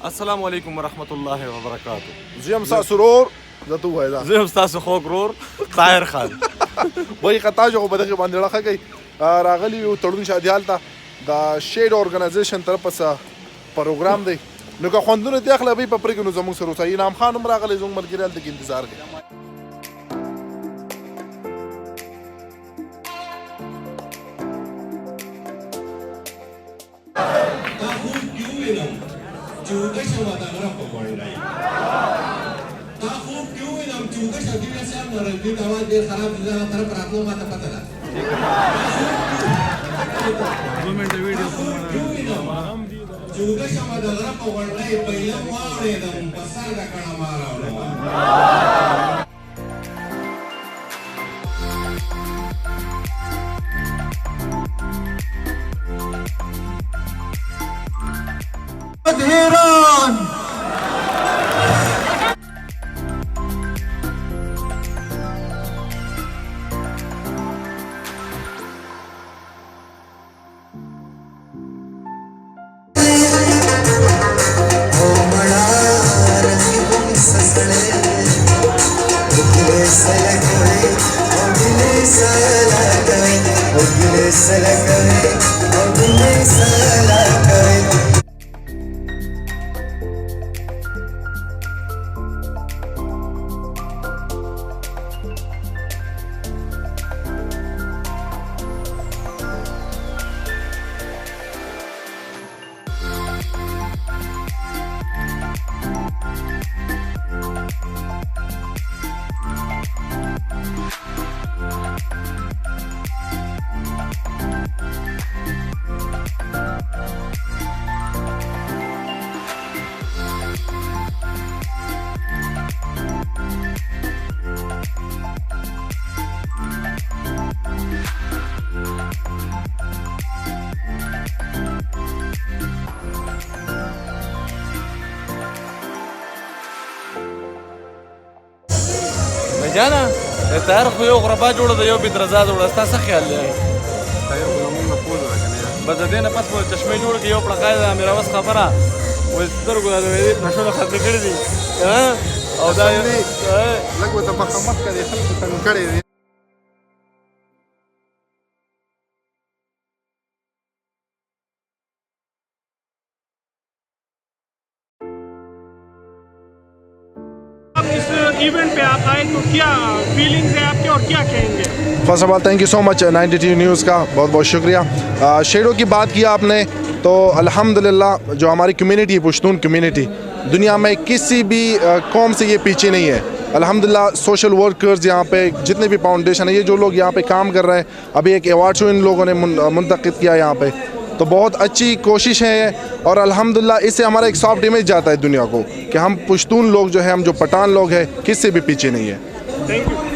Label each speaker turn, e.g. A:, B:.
A: السلام علیکم ورحمت الله وبرکاتہ.
B: زیم سا سرور زتو وایدا
A: زه هم ستاسو خوږ ورور طاهر خان.
B: وای قطا جو بدغه باندې راخه کوي راغلی یو تړون شادیال ته د شیډ اورګنایزیشن طرف څخه پروګرام دی نو که خوندونه دی اخلا به په پرګو نو زموږ سره وسای نام خان هم راغلی زموږ ملګری ته انتظار کوي.
C: چوکه شو دا غره په وړي دا خوب کیو وینم چوکه شو دی چې هم نړۍ دا وایي ډیر خراب دي دا طرف راتلو ماته پته ده 2 منټ ویډیو کوم چوکه شو دا غره په وړي په یو واړې د په سر دا کړه ماراو
D: Tehran
A: جانا طاهر خو یو غربا جوړه ده یو بدرزا جوړه ستا څه خیال دی؟ بس د دې نه پس به چشمې جوړه کړي یو پړقای د امیر اوس خبره وایي سترګو د نشونه ختمې کړي دي او دا
B: لږ ورته مخامخ کړي خلکو تنګ کړی دی.
E: इवेंट पे आप आए तो क्या फीलिंग्स है आपके और क्या कहेंगे?
B: First of all thank you so much 92 न्यूज़ का बहुत बहुत शुक्रिया. शेरों की बात किया आपने तो अल्हम्दुलिल्लाह जो हमारी कम्युनिटी है पश्तून कम्युनिटी दुनिया में किसी भी कौम से ये पीछे नहीं है. अल्हम्दुलिल्लाह सोशल वर्कर्स यहाँ पे जितने भी फाउंडेशन है ये जो लोग यहाँ पे काम कर रहे हैं अभी एक अवार्ड शो इन लोगों ने मुंतकिद किया यहाँ पे तो बहुत अच्छी कोशिश है और अल्हम्दुलिल्लाह इससे हमारा एक सॉफ्ट इमेज जाता है दुनिया को कि हम पश्तून लोग जो है हम जो पठान लोग हैं किससे भी पीछे नहीं है.
E: Thank you.